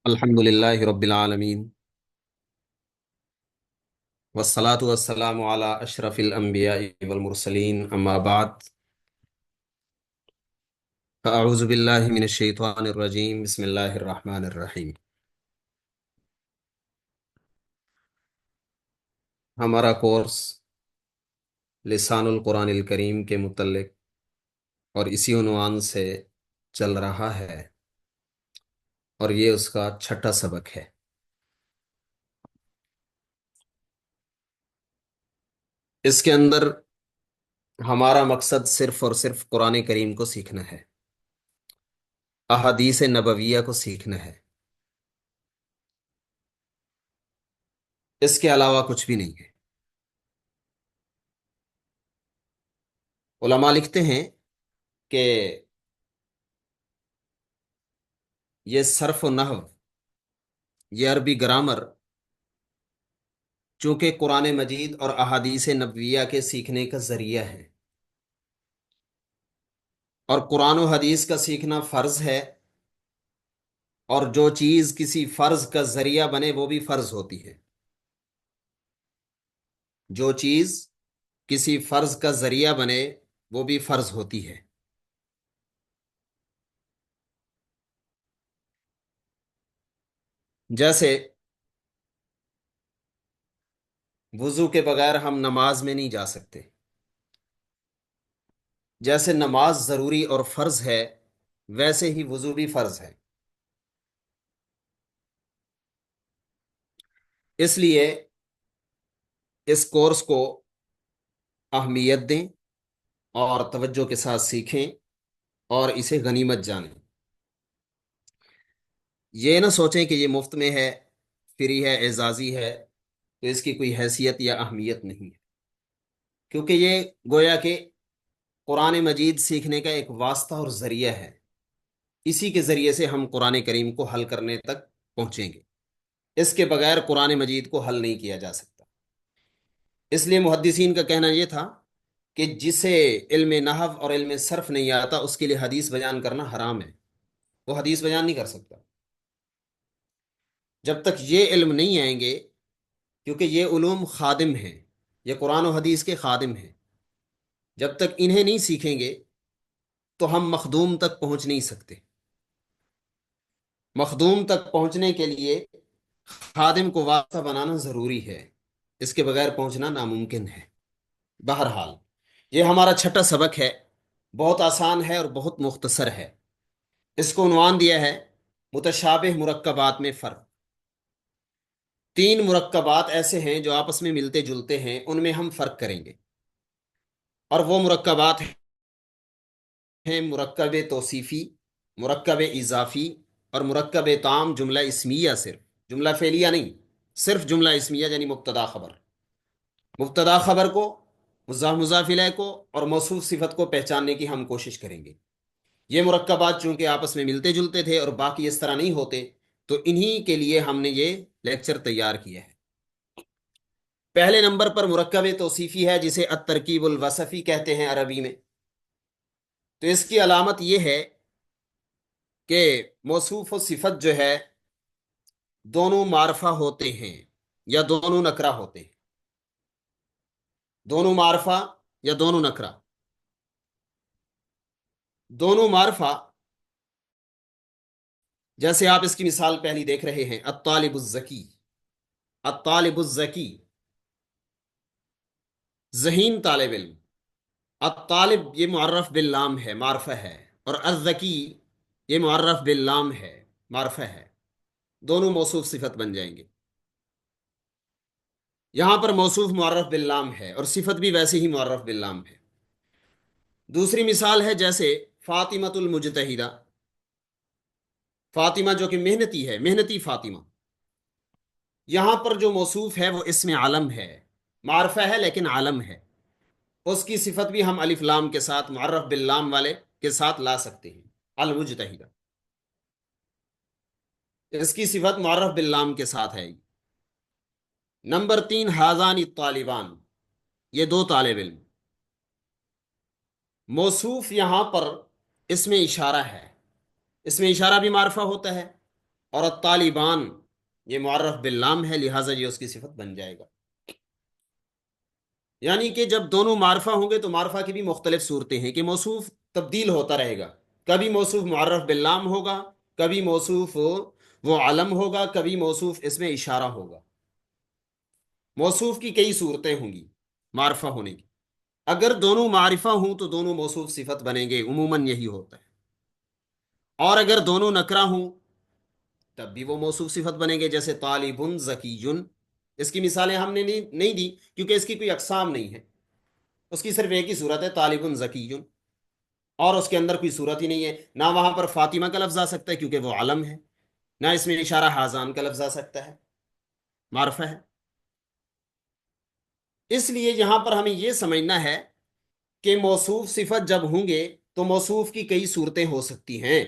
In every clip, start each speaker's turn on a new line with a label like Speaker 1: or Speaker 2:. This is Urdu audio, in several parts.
Speaker 1: الحمد للہ رب العالمین والصلاة والسلام علی اشرف الانبیاء والمرسلین اما بعد فاعوذ باللہ من الشیطان الرجیم بسم اللہ الرحمن الرحیم۔ ہمارا کورس لسان القرآن الکریم کے متعلق اور اسی عنوان سے چل رہا ہے، اور یہ اس کا چھٹا سبق ہے۔ اس کے اندر ہمارا مقصد صرف اور صرف قرآن کریم کو سیکھنا ہے، احادیث نبویہ کو سیکھنا ہے، اس کے علاوہ کچھ بھی نہیں ہے۔ علماء لکھتے ہیں کہ یہ صرف و نحو، یہ عربی گرامر، چونکہ قرآن مجید اور احادیث نبویہ کے سیکھنے کا ذریعہ ہے، اور قرآن و حدیث کا سیکھنا فرض ہے، اور جو چیز کسی فرض کا ذریعہ بنے وہ بھی فرض ہوتی ہے۔ جو چیز کسی فرض کا ذریعہ بنے وہ بھی فرض ہوتی ہے۔ جیسے وضو کے بغیر ہم نماز میں نہیں جا سکتے، جیسے نماز ضروری اور فرض ہے ویسے ہی وضو بھی فرض ہے۔ اس لیے اس کورس کو اہمیت دیں اور توجہ کے ساتھ سیکھیں اور اسے غنیمت جانیں۔ یہ نہ سوچیں کہ یہ مفت میں ہے، فری ہے، اعزازی ہے، تو اس کی کوئی حیثیت یا اہمیت نہیں ہے، کیونکہ یہ گویا کہ قرآن مجید سیکھنے کا ایک واسطہ اور ذریعہ ہے۔ اسی کے ذریعے سے ہم قرآن کریم کو حل کرنے تک پہنچیں گے۔ اس کے بغیر قرآن مجید کو حل نہیں کیا جا سکتا۔ اس لیے محدثین کا کہنا یہ تھا کہ جسے علم نحو اور علم صرف نہیں آتا اس کے لیے حدیث بیان کرنا حرام ہے، وہ حدیث بیان نہیں کر سکتا جب تک یہ علم نہیں آئیں گے، کیونکہ یہ علوم خادم ہیں، یہ قرآن و حدیث کے خادم ہیں۔ جب تک انہیں نہیں سیکھیں گے تو ہم مخدوم تک پہنچ نہیں سکتے۔ مخدوم تک پہنچنے کے لیے خادم کو واسطہ بنانا ضروری ہے، اس کے بغیر پہنچنا ناممکن ہے۔ بہرحال یہ ہمارا چھٹا سبق ہے، بہت آسان ہے اور بہت مختصر ہے۔ اس کو عنوان دیا ہے متشابہ مرکبات میں فرق۔ تین مرکبات ایسے ہیں جو آپس میں ملتے جلتے ہیں، ان میں ہم فرق کریں گے، اور وہ مرکبات ہیں مرکب توصیفی، مرکب اضافی، اور مرکب تام جملہ اسمیہ، صرف جملہ فعلیہ نہیں، صرف جملہ اسمیہ یعنی مبتدا خبر۔ مبتدا خبر کو، مضاف الیہ کو اور موصوف صفت کو پہچاننے کی ہم کوشش کریں گے۔ یہ مرکبات چونکہ آپس میں ملتے جلتے تھے اور باقی اس طرح نہیں ہوتے، تو انہی کے لیے ہم نے یہ لیکچر تیار کیا ہے۔ پہلے نمبر پر مرکب توصیفی ہے، جسے الترکیب الوصفی کہتے ہیں عربی میں۔ تو اس کی علامت یہ ہے کہ موصوف و صفت جو ہے دونوں معرفہ ہوتے ہیں یا دونوں نکرہ ہوتے ہیں، دونوں معرفہ یا دونوں نکرہ۔ دونوں معرفہ، جیسے آپ اس کی مثال پہلی دیکھ رہے ہیں، الطالب الذکی، الطالب الذکی، ذہین طالب علم۔ الطالب یہ معرف باللام ہے، معرفہ ہے، اور الذکی یہ معرف باللام ہے، معرفہ ہے۔ دونوں موصوف صفت بن جائیں گے۔ یہاں پر موصوف معرف باللام ہے اور صفت بھی ویسے ہی معرف باللام ہے۔ دوسری مثال ہے جیسے فاطمۃ المجتہدہ، فاطمہ جو کہ محنتی ہے، محنتی فاطمہ۔ یہاں پر جو موصوف ہے وہ اسم علم ہے، معرفہ ہے لیکن علم ہے۔ اس کی صفت بھی ہم الف لام کے ساتھ، معرف باللام والے کے ساتھ لا سکتے ہیں، المجتہدہ۔ اس کی صفت معرف باللام کے ساتھ ہے۔ نمبر تین، ہذان الطالبان، یہ دو طالب علم۔ موصوف یہاں پر اس میں اشارہ ہے، اس میں اشارہ بھی معرفہ ہوتا ہے اور الطالبان یہ معرف باللام ہے، لہٰذا یہ اس کی صفت بن جائے گا۔ یعنی کہ جب دونوں معرفہ ہوں گے تو معرفہ کی بھی مختلف صورتیں ہیں کہ موصوف تبدیل ہوتا رہے گا، کبھی موصوف معرف باللام ہوگا، کبھی موصوف وہ علم ہوگا، کبھی موصوف اس میں اشارہ ہوگا۔ موصوف کی کئی صورتیں ہوں گی معرفہ ہونے کی۔ اگر دونوں معرفہ ہوں تو دونوں موصوف صفت بنیں گے، عموماً یہی ہوتا ہے۔ اور اگر دونوں نکرہ ہوں تب بھی وہ موصوف صفت بنیں گے، جیسے طالب ذکی۔ اس کی مثالیں ہم نے نہیں دی کیونکہ اس کی کوئی اقسام نہیں ہے، اس کی صرف ایک ہی صورت ہے طالب ذکی، اور اس کے اندر کوئی صورت ہی نہیں ہے۔ نہ وہاں پر فاطمہ کا لفظ آ سکتا ہے کیونکہ وہ علم ہے، نہ اس میں اشارہ حاضان کا لفظ آ سکتا ہے، معرفہ ہے۔ اس لیے یہاں پر ہمیں یہ سمجھنا ہے کہ موصوف صفت جب ہوں گے تو موصوف کی کئی صورتیں ہو سکتی ہیں،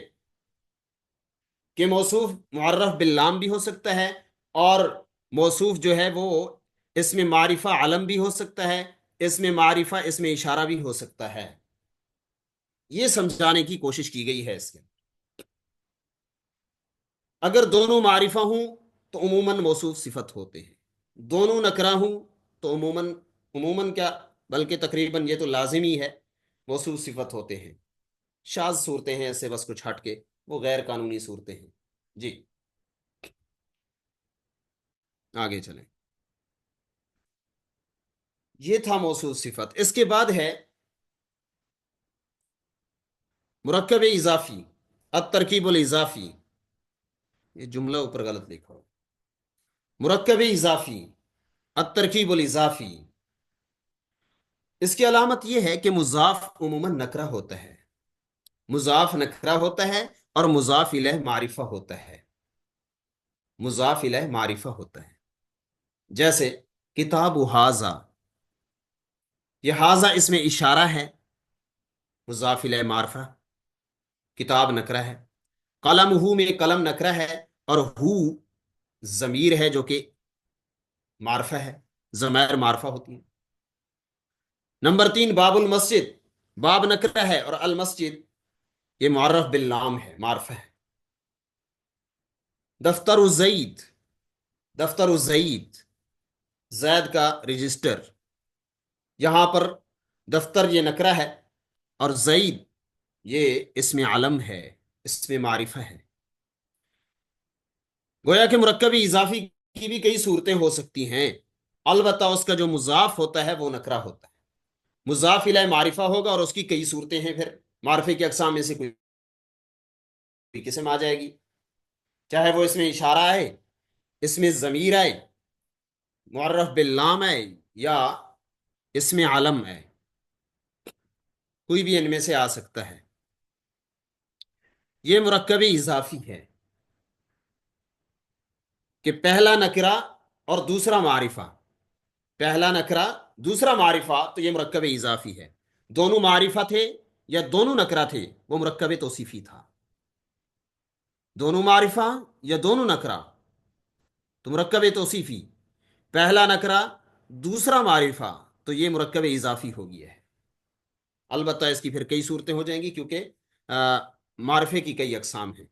Speaker 1: کہ موصوف معرف باللام بھی ہو سکتا ہے، اور موصوف جو ہے وہ اس میں معرفہ علم بھی ہو سکتا ہے، اس میں معرفہ اس میں اشارہ بھی ہو سکتا ہے۔ یہ سمجھانے کی کوشش کی گئی ہے اس کے۔ اگر دونوں معرفہ ہوں تو عموماً موصوف صفت ہوتے ہیں، دونوں نکرہ ہوں تو عموماً کیا بلکہ تقریباً یہ تو لازمی ہے موصوف صفت ہوتے ہیں۔ شاذ صورتیں ہیں ایسے بس کچھ ہٹ کے، وہ غیر قانونی صورتیں ہیں۔ جی آگے چلیں۔ یہ تھا موصوف صفت۔ اس کے بعد ہے مرکب اضافی، الترکیب الاضافی۔ یہ جملہ اوپر غلط لکھا ہو، مرکب اضافی، الترکیب الاضافی۔ اس کی علامت یہ ہے کہ مضاف عموماً نکرہ ہوتا ہے، مضاف نکرہ ہوتا ہے، اور مضاف الیہ معرفہ ہوتا ہے، مضاف الیہ معرفہ ہوتا ہے۔ جیسے کتاب ھذا، یہ ھذا اس میں اشارہ ہے، مضاف الیہ معرفہ، کتاب نکرہ ہے۔ قلم ہو میں قلم نکرہ ہے، اور ہو ضمیر ہے جو کہ معرفہ ہے، ضمائر معرفہ ہوتی ہیں۔ نمبر 3 باب المسجد، باب نکرہ ہے اور المسجد یہ معرف باللام ہے، معرفہ ہے۔ دفتر الزید، دفتر الزید زید کا رجسٹر، یہاں پر دفتر یہ نکرہ ہے اور زید یہ اسم علم ہے، اسم معرفہ ہے۔ گویا کہ مرکب اضافی کی بھی کئی صورتیں ہو سکتی ہیں، البتہ اس کا جو مضاف ہوتا ہے وہ نکرہ ہوتا ہے، مضاف الیہ معرفہ ہوگا، اور اس کی کئی صورتیں ہیں۔ پھر معرفے کی اقسام میں سے کوئی قسم آ جائے گی، چاہے وہ اس میں اشارہ آئے، اس میں ضمیر آئے، معرف باللام آئے، یا اس میں علم آئے، کوئی بھی ان میں سے آ سکتا ہے۔ یہ مرکب اضافی ہے کہ پہلا نکرہ اور دوسرا معرفہ، پہلا نکرہ دوسرا معرفہ، تو یہ مرکب اضافی ہے۔ دونوں معرفہ تھے یا دونوں نکرہ تھے، وہ مرکب توصیفی تھا۔ دونوں معرفہ یا دونوں نکرہ تو مرکب توصیفی، پہلا نکرہ دوسرا معرفہ تو یہ مرکب اضافی ہو گیا ہے۔ البتہ اس کی پھر کئی صورتیں ہو جائیں گی کیونکہ معرفے کی کئی اقسام ہیں۔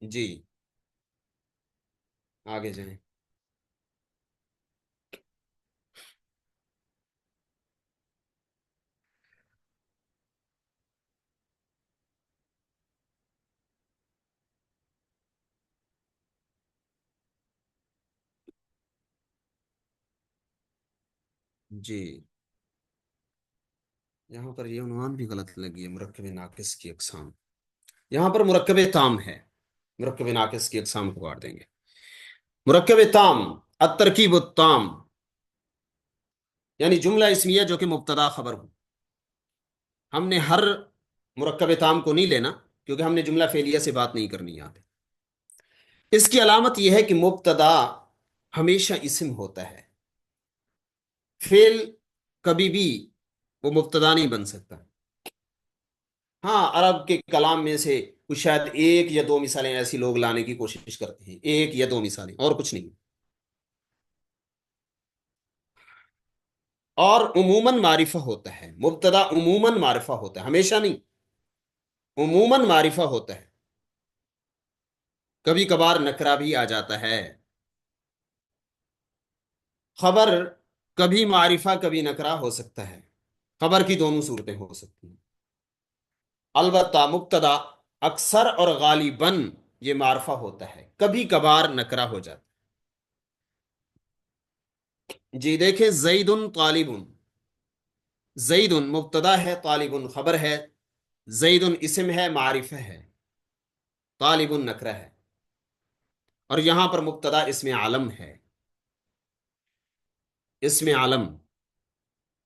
Speaker 1: جی آگے جائیں۔ جی یہاں پر یہ عنوان بھی غلط لگی ہے، مرکب ناقص کی اقسام، یہاں پر مرکب تام ہے، مرکب ناقص کی اقسام کو کاٹ دیں گے۔ مرکب تام، الترکیب التام، یعنی جملہ اسمیہ جو کہ مبتدا خبر ہو۔ ہم نے ہر مرکب تام کو نہیں لینا کیونکہ ہم نے جملہ فعلیہ سے بات نہیں کرنی یاد ہے۔ اس کی علامت یہ ہے کہ مبتدا ہمیشہ اسم ہوتا ہے، فعل کبھی بھی وہ مبتدا نہیں بن سکتا۔ ہاں عرب کے کلام میں سے کچھ شاید ایک یا دو مثالیں ایسی لوگ لانے کی کوشش کرتے ہیں، ایک یا دو مثالیں اور کچھ نہیں، اور عموماً معرفہ ہوتا ہے مبتدا، عموماً معرفہ ہوتا ہے، ہمیشہ نہیں، عموماً معرفہ ہوتا ہے۔ کبھی کبھار نکرا بھی آ جاتا ہے. خبر کبھی معرفہ کبھی نکرا ہو سکتا ہے. خبر کی دونوں صورتیں ہو سکتی ہیں. البتہ مبتدا اکثر اور غالباً یہ معرفہ ہوتا ہے، کبھی کبھار نکرا ہو جاتا ہے. جی دیکھیں، زید طالب. زید مبتدا ہے، طالب خبر ہے. زید اسم ہے، معرفہ ہے. طالب نکرہ ہے. اور یہاں پر مبتدا اسم علم ہے. اسم علم.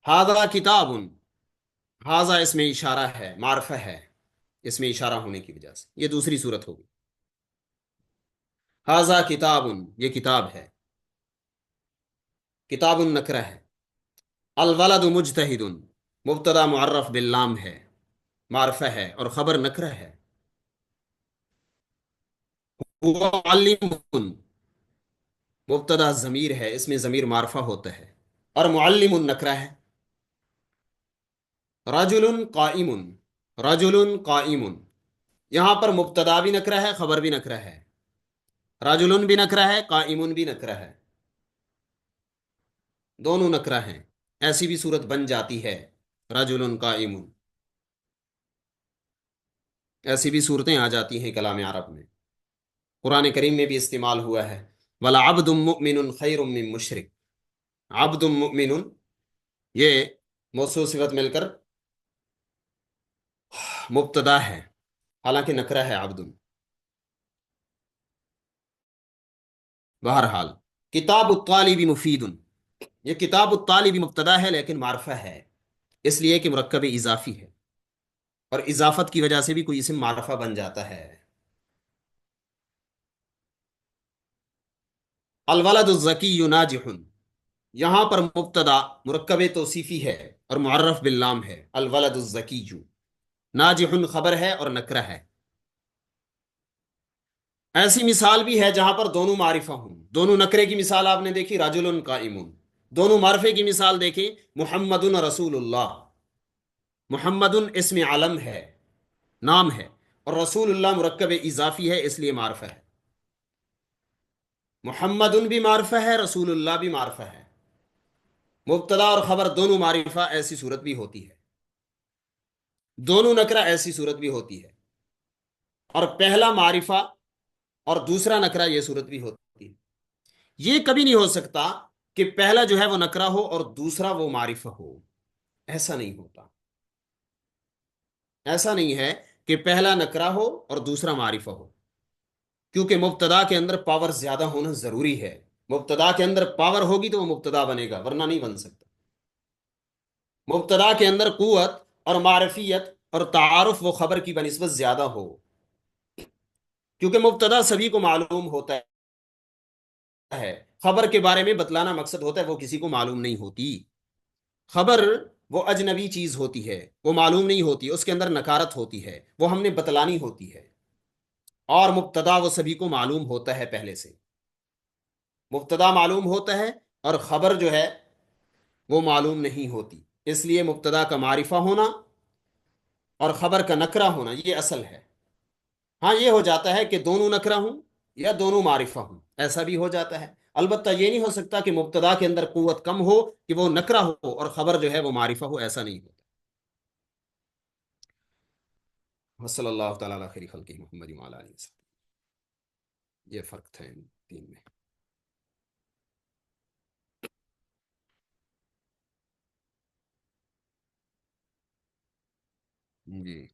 Speaker 1: ھذا کتاب. ھذا اسم اشارہ ہے، معرفہ ہے، اس میں اشارہ ہونے کی وجہ سے. یہ دوسری صورت ہوگی. ھذا کتاب، یہ کتاب ہے. کتاب نکرہ ہے. الولد مجتہد. مبتدا معرف باللام ہے، معرفہ ہے، اور خبر نکرہ ہے. هو معلم. مبتدا ضمیر ہے، اس میں ضمیر معرفہ ہوتا ہے. اور معلم نکرہ ہے. رجل قائم. رجل قائم. یہاں پر مبتدا بھی نکرہ ہے، خبر بھی نکرہ ہے. رجل بھی نکرہ ہے، قائم بھی نکرہ ہے. دونوں نکرہ ہیں. ایسی بھی صورت بن جاتی ہے، رجل قائم. ایسی بھی صورتیں آ جاتی ہیں کلام عرب میں. قرآن کریم میں بھی استعمال ہوا ہے. وَلَعَبْدٌ مُؤْمِنٌ خَيْرٌ مِّن مُشْرِكٍ. عبد مؤمن، یہ موصوف صفت مل کر مبتدا ہے، حالانکہ نکرہ ہے عبد. بہرحال کتاب الطالب مفید. یہ کتاب الطالب مبتدا ہے لیکن معرفہ ہے، اس لیے کہ مرکب اضافی ہے، اور اضافت کی وجہ سے بھی کوئی اسم معرفہ بن جاتا ہے. الولد الزکی ناجح. یہاں پر مبتدا مرکب توصیفی ہے اور معرف باللام ہے. الولد الزکی ناجح خبر ہے اور نکرہ ہے. ایسی مثال بھی ہے جہاں پر دونوں معرفہ ہوں. دونوں نکرے کی مثال آپ نے دیکھی، رجل قائم. دونوں معرفے کی مثال دیکھیں، محمد رسول اللہ. محمد اسم علم ہے، نام ہے، اور رسول اللہ مرکب اضافی ہے، اس لیے معرفہ ہے. محمد بھی معرفہ ہے، رسول اللہ بھی معرفہ ہے. مبتدا اور خبر دونوں معرفہ، ایسی صورت بھی ہوتی ہے. دونوں نکرہ، ایسی صورت بھی ہوتی ہے. اور پہلا معرفہ اور دوسرا نکرہ، یہ صورت بھی ہوتی ہے. یہ کبھی نہیں ہو سکتا کہ پہلا جو ہے وہ نکرہ ہو اور دوسرا وہ معرفہ ہو. ایسا نہیں ہوتا. ایسا نہیں ہے کہ پہلا نکرہ ہو اور دوسرا معرفہ ہو، کیونکہ مبتدا کے اندر پاور زیادہ ہونا ضروری ہے. مبتدا کے اندر پاور ہوگی تو وہ مبتدا بنے گا، ورنہ نہیں بن سکتا. مبتدا کے اندر قوت اور معرفیت اور تعارف وہ خبر کی بنسبت زیادہ ہو، کیونکہ مبتدا سبھی کو معلوم ہوتا ہے. خبر کے بارے میں بتلانا مقصد ہوتا ہے، وہ کسی کو معلوم نہیں ہوتی. خبر وہ اجنبی چیز ہوتی ہے، وہ معلوم نہیں ہوتی، اس کے اندر نکارت ہوتی ہے، وہ ہم نے بتلانی ہوتی ہے. اور مبتدا وہ سبھی کو معلوم ہوتا ہے پہلے سے. مبتدا معلوم ہوتا ہے اور خبر جو ہے وہ معلوم نہیں ہوتی. اس لیے مبتدا کا معرفہ ہونا اور خبر کا نکرہ ہونا یہ اصل ہے. ہاں یہ ہو جاتا ہے کہ دونوں نکرہ ہوں یا دونوں معرفہ ہوں، ایسا بھی ہو جاتا ہے. البتہ یہ نہیں ہو سکتا کہ مبتدا کے اندر قوت کم ہو کہ وہ نکرہ ہو اور خبر جو ہے وہ معرفہ ہو، ایسا نہیں ہوتا. صلی اللہ تعالیٰ علی خیر خلقہ محمد وعلی آلہ وسلم. یہ فرق تھا ان تین میں. جی.